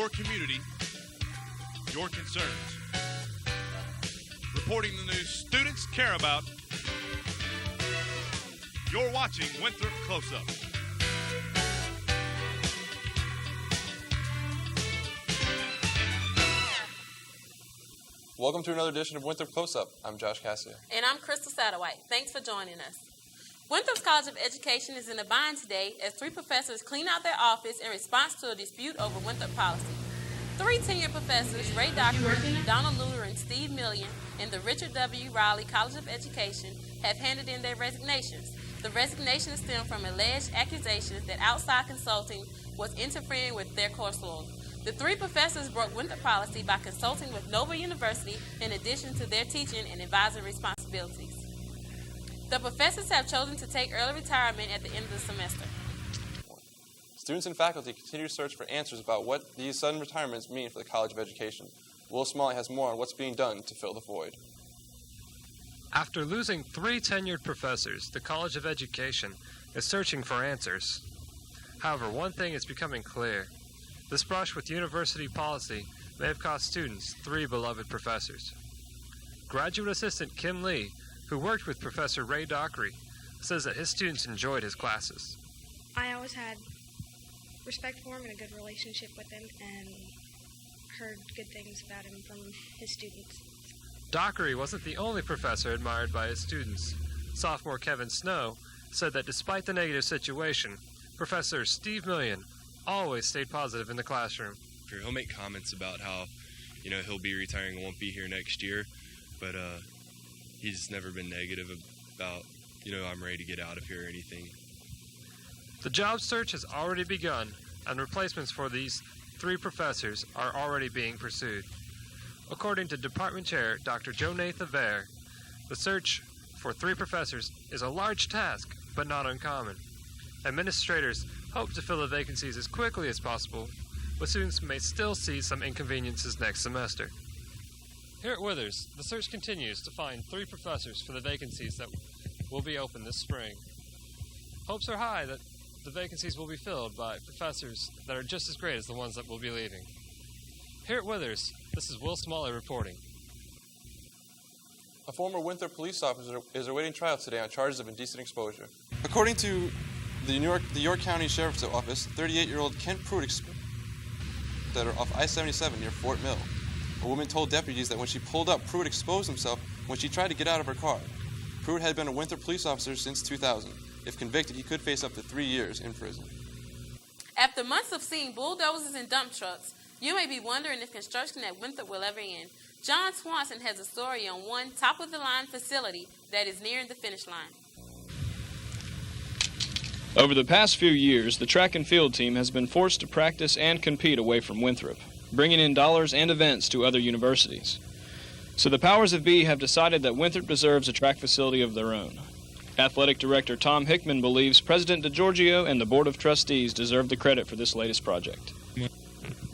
your community, your concerns. Reporting the news students care about, you're watching Winthrop Close Up. Welcome to another edition of Winthrop Close Up. I'm Josh Cassidy. And I'm Crystal Satterwhite. Thanks for joining us. Winthrop's College of Education is in a bind today as 3 professors clean out their office in response to a dispute over Winthrop policy. 3 tenured professors, Ray Dockery, Donald Luter, and Steve Millian, in the Richard W. Riley College of Education, have handed in their resignations. The resignations stem from alleged accusations that outside consulting was interfering with their courseload. The 3 professors broke Winthrop policy by consulting with Nova University in addition to their teaching and advisory responsibilities. The professors have chosen to take early retirement at the end of the semester. Students and faculty continue to search for answers about what these sudden retirements mean for the College of Education. Will Smalley has more on what's being done to fill the void. After losing 3 tenured professors, the College of Education is searching for answers. However, one thing is becoming clear. This brush with university policy may have cost students 3 beloved professors. Graduate assistant Kim Lee, who worked with Professor Ray Dockery, says that his students enjoyed his classes. I always had respect for him and a good relationship with him and heard good things about him from his students. Dockery wasn't the only professor admired by his students. Sophomore Kevin Snow said that despite the negative situation, Professor Steve Millian always stayed positive in the classroom. He'll make comments about how, he'll be retiring and won't be here next year, but he's never been negative about, I'm ready to get out of here or anything. The job search has already begun, and replacements for these 3 professors are already being pursued. According to Department Chair Dr. Jonathan Vare, the search for 3 professors is a large task, but not uncommon. Administrators hope to fill the vacancies as quickly as possible, but students may still see some inconveniences next semester. Here at Withers, the search continues to find 3 professors for the vacancies that will be open this spring. Hopes are high that the vacancies will be filled by professors that are just as great as the ones that will be leaving. Here at Withers, this is Will Smalley reporting. A former Winthrop police officer is awaiting trial today on charges of indecent exposure. According to the York County Sheriff's Office, 38-year-old Kent Pruitt that are off I-77 near Fort Mill. A woman told deputies that when she pulled up, Pruitt exposed himself when she tried to get out of her car. Pruitt had been a Winthrop police officer since 2000. If convicted, he could face up to 3 years in prison. After months of seeing bulldozers and dump trucks, you may be wondering if construction at Winthrop will ever end. John Swanson has a story on one top-of-the-line facility that is nearing the finish line. Over the past few years, the track and field team has been forced to practice and compete away from Winthrop, bringing in dollars and events to other universities. So the powers that be have decided that Winthrop deserves a track facility of their own. Athletic Director Tom Hickman believes President DeGiorgio and the Board of Trustees deserve the credit for this latest project.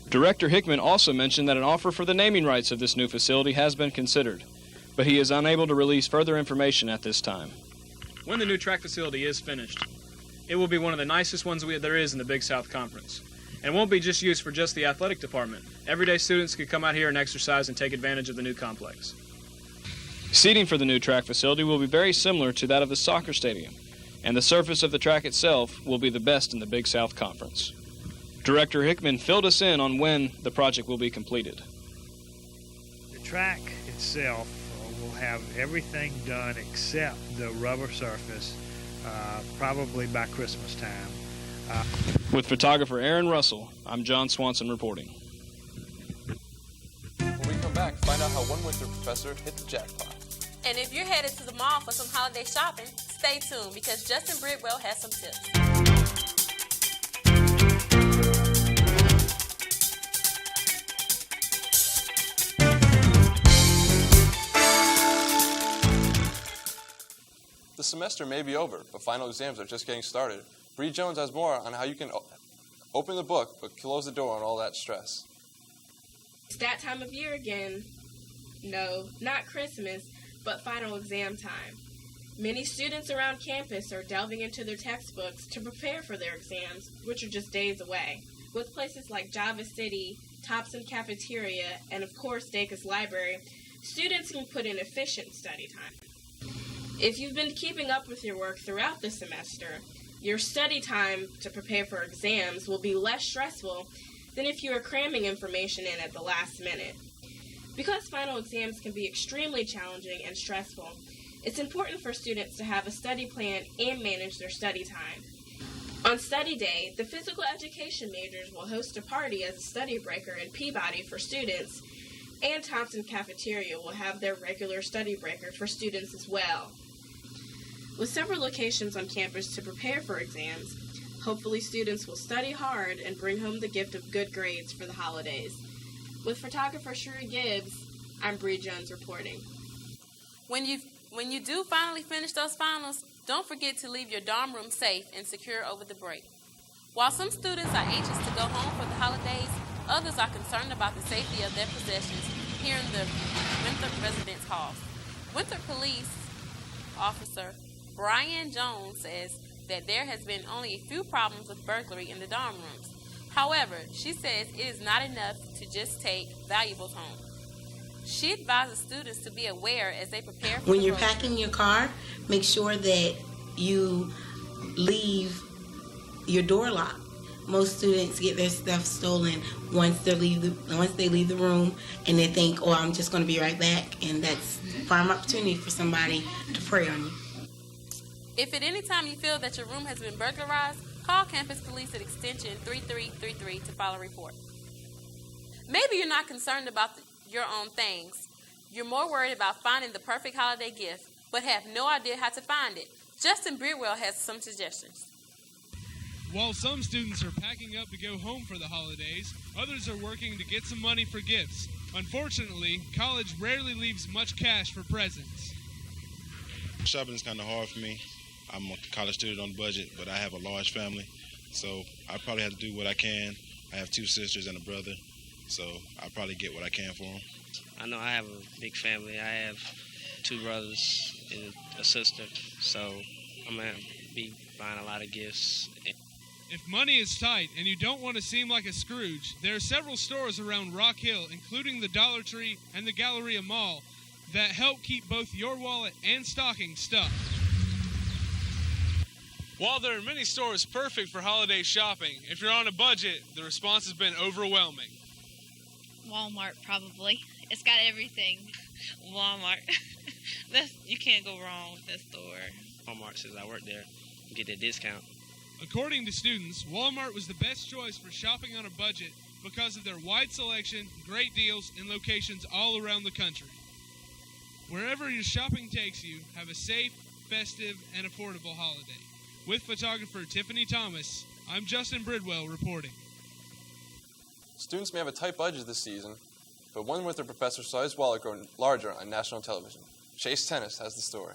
Director Hickman also mentioned that an offer for the naming rights of this new facility has been considered, but he is unable to release further information at this time. When the new track facility is finished, it will be one of the nicest ones there is in the Big South Conference. And it won't be just used for just the athletic department. Everyday students could come out here and exercise and take advantage of the new complex. Seating for the new track facility will be very similar to that of the soccer stadium, and the surface of the track itself will be the best in the Big South Conference. Director Hickman filled us in on when the project will be completed. The track itself will have everything done except the rubber surface, probably by Christmas time. With photographer Aaron Russell, I'm John Swanson reporting. When we come back, find out how one Winthrop professor hit the jackpot. And if you're headed to the mall for some holiday shopping, stay tuned because Justin Bridwell has some tips. The semester may be over, but final exams are just getting started. Bree Jones has more on how you can open the book but close the door on all that stress. It's that time of year again. No, not Christmas, but final exam time. Many students around campus are delving into their textbooks to prepare for their exams, which are just days away. With places like Java City, Thompson Cafeteria, and of course Dacus Library, students can put in efficient study time. If you've been keeping up with your work throughout the semester, your study time to prepare for exams will be less stressful than if you are cramming information in at the last minute. Because final exams can be extremely challenging and stressful, it's important for students to have a study plan and manage their study time. On study day, the physical education majors will host a party as a study breaker in Peabody for students, and Thompson Cafeteria will have their regular study breaker for students as well. With several locations on campus to prepare for exams, hopefully students will study hard and bring home the gift of good grades for the holidays. With photographer Shuri Gibbs, I'm Bree Jones reporting. When you do finally finish those finals, don't forget to leave your dorm room safe and secure over the break. While some students are anxious to go home for the holidays, others are concerned about the safety of their possessions here in the Winthrop residence halls. Winthrop Police Officer Brian Jones says that there has been only a few problems with burglary in the dorm rooms. However, she says it is not enough to just take valuables home. She advises students to be aware as they prepare for when the you're road packing trip. your car, make sure that you leave your door locked. Most students get their stuff stolen once they leave the room, and they think, "Oh, I'm just going to be right back," and that's a prime opportunity for somebody to prey on you. If at any time you feel that your room has been burglarized, call campus police at extension 3333 to file a report. Maybe you're not concerned about your own things. You're more worried about finding the perfect holiday gift, but have no idea how to find it. Justin Beardwell has some suggestions. While some students are packing up to go home for the holidays, others are working to get some money for gifts. Unfortunately, college rarely leaves much cash for presents. Shopping is kind of hard for me. I'm a college student on budget, but I have a large family, so I probably have to do what I can. I have 2 sisters and a brother, so I probably get what I can for them. I know I have a big family. I have 2 brothers and a sister, so I'm going to be buying a lot of gifts. If money is tight and you don't want to seem like a Scrooge, there are several stores around Rock Hill, including the Dollar Tree and the Galleria Mall, that help keep both your wallet and stocking stuffed. While there are many stores perfect for holiday shopping, if you're on a budget, the response has been overwhelming. Walmart, probably. It's got everything. Walmart. You can't go wrong with that store. Walmart says I work there. You get that discount. According to students, Walmart was the best choice for shopping on a budget because of their wide selection, great deals, and locations all around the country. Wherever your shopping takes you, have a safe, festive, and affordable holiday. With photographer Tiffany Thomas, I'm Justin Bridwell reporting. Students may have a tight budget this season, but one Winthrop professor saw his wallet grow larger on national television. Chase Tennis has the story.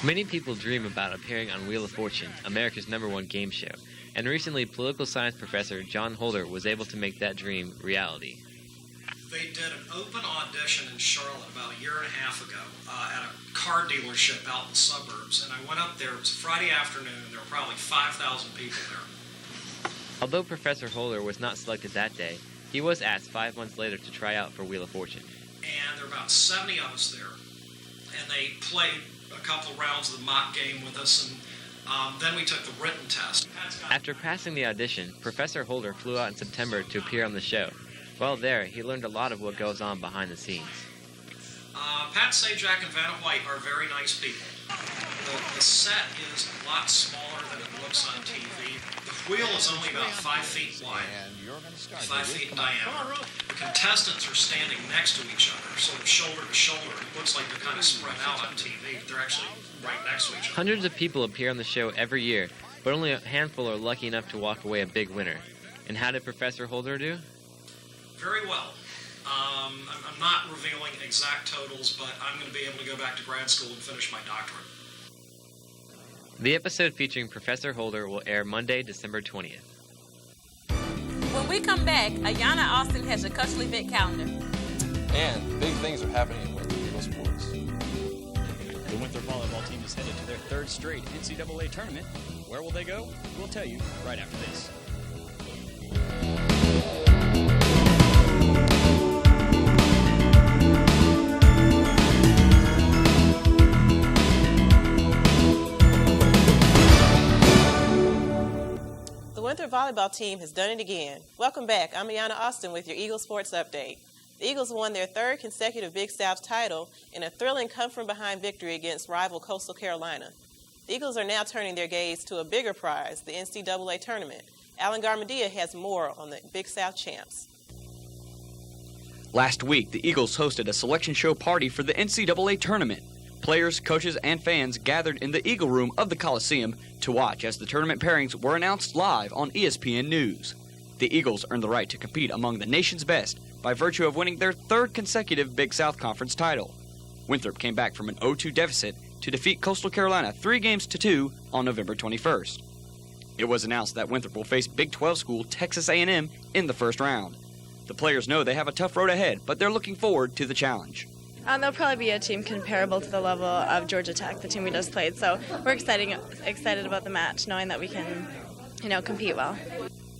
Many people dream about appearing on Wheel of Fortune, America's #1 game show, and recently political science professor John Holder was able to make that dream reality. They did an open audition in Charlotte about a year and a half ago at a car dealership out in the suburbs, and I went up there. It was Friday afternoon. There were probably 5,000 people there. Although Professor Holder was not selected that day, he was asked 5 months later to try out for Wheel of Fortune. And there were about 70 of us there, and they played a couple of rounds of the mock game with us, and then we took the written test. After passing the audition, Professor Holder flew out in September to appear on the show. While there, he learned a lot of what goes on behind the scenes. Pat Sajak and Vanna White are very nice people. The set is a lot smaller than it looks on TV. The wheel is only about 5 feet wide, 5 feet in diameter. The contestants are standing next to each other, sort of shoulder to shoulder. It looks like they're kind of spread out on TV, but they're actually right next to each other. Hundreds of people appear on the show every year, but only a handful are lucky enough to walk away a big winner. And how did Professor Holder do? Very well. I'm not revealing exact totals, but I'm going to be able to go back to grad school and finish my doctorate. The episode featuring Professor Holder will air Monday, December 20th. When we come back, Ayanna Austin has your cultural event calendar. And big things are happening in Winthrop Sports. The Winthrop volleyball team is headed to their third straight NCAA tournament. Where will they go? We'll tell you right after this. The Winthrop volleyball team has done it again. Welcome back. I'm Ayanna Austin with your Eagles Sports Update. The Eagles won their third consecutive Big South title in a thrilling come-from-behind victory against rival Coastal Carolina. The Eagles are now turning their gaze to a bigger prize, the NCAA tournament. Alan Garmendia has more on the Big South champs. Last week, the Eagles hosted a selection show party for the NCAA tournament. Players, coaches, and fans gathered in the Eagle Room of the Coliseum to watch as the tournament pairings were announced live on ESPN News. The Eagles earned the right to compete among the nation's best by virtue of winning their third consecutive Big South Conference title. Winthrop came back from an 0-2 deficit to defeat Coastal Carolina 3-2 on November 21st. It was announced that Winthrop will face Big 12 school Texas A&M in the first round. The players know they have a tough road ahead, but they're looking forward to the challenge. They'll probably be a team comparable to the level of Georgia Tech, the team we just played. So we're excited about the match, knowing that we can, compete well.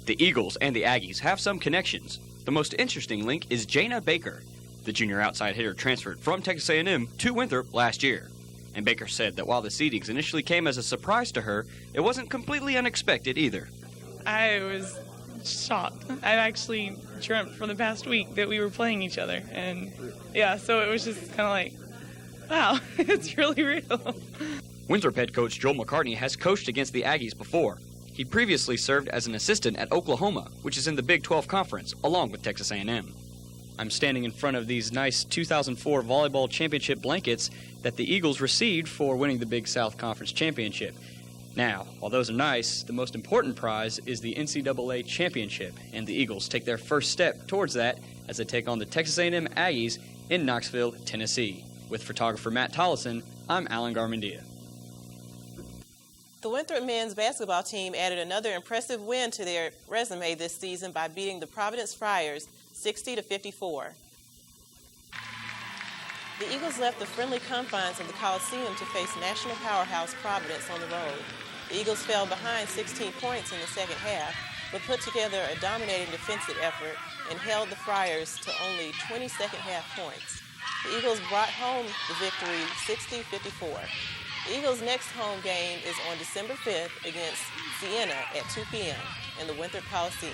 The Eagles and the Aggies have some connections. The most interesting link is Jana Baker. The junior outside hitter transferred from Texas A&M to Winthrop last year. And Baker said that while the seedings initially came as a surprise to her, it wasn't completely unexpected either. I was shocked. I've actually dreamt for the past week that we were playing each other. And so it was just kind of like, wow, it's really real. Winthrop head coach Joel McCartney has coached against the Aggies before. He previously served as an assistant at Oklahoma, which is in the Big 12 Conference, along with Texas A&M. I'm standing in front of these nice 2004 volleyball championship blankets that the Eagles received for winning the Big South Conference Championship. Now, while those are nice, the most important prize is the NCAA Championship, and the Eagles take their first step towards that as they take on the Texas A&M Aggies in Knoxville, Tennessee. With photographer Matt Tollison, I'm Alan Garmendia. The Winthrop men's basketball team added another impressive win to their resume this season by beating the Providence Friars 60-54. The Eagles left the friendly confines of the Coliseum to face national powerhouse Providence on the road. The Eagles fell behind 16 points in the second half, but put together a dominating defensive effort and held the Friars to only 20 second-half points. The Eagles brought home the victory 60-54. The Eagles' next home game is on December 5th against Siena at 2 p.m. in the Winthrop Coliseum.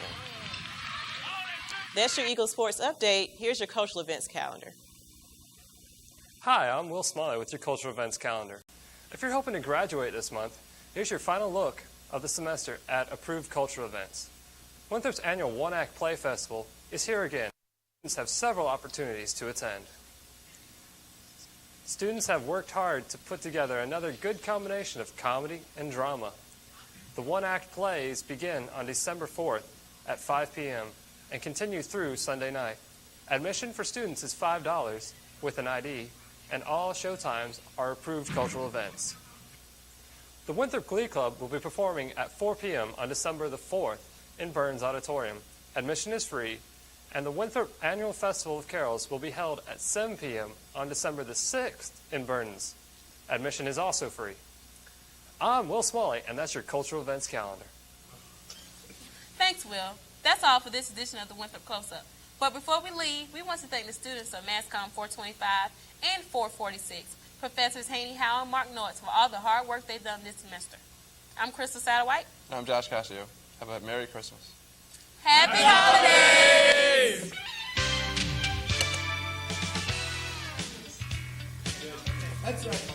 That's your Eagles Sports Update. Here's your cultural events calendar. Hi, I'm Will Smiley with your cultural events calendar. If you're hoping to graduate this month, here's your final look of the semester at approved cultural events. Winthrop's annual one-act play festival is here again. Students have several opportunities to attend. Students have worked hard to put together another good combination of comedy and drama. The one-act plays begin on December 4th at 5 p.m. and continue through Sunday night. Admission for students is $5 with an ID, and all showtimes are approved cultural events. The Winthrop Glee Club will be performing at 4 p.m. on December the 4th in Burns Auditorium. Admission is free, and the Winthrop Annual Festival of Carols will be held at 7 p.m. on December the 6th in Burns. Admission is also free. I'm Will Smalley, and that's your cultural events calendar. Thanks, Will. That's all for this edition of the Winthrop Close Up. But before we leave, we want to thank the students of MassCom 425 and 446, Professors Haney Howell and Mark Nortz, for all the hard work they've done this semester. I'm Crystal Satterwhite. I'm Josh Casio. Have a Merry Christmas. Happy holidays! That's right.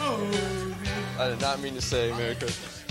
Oh. I did not mean to say Merry Christmas.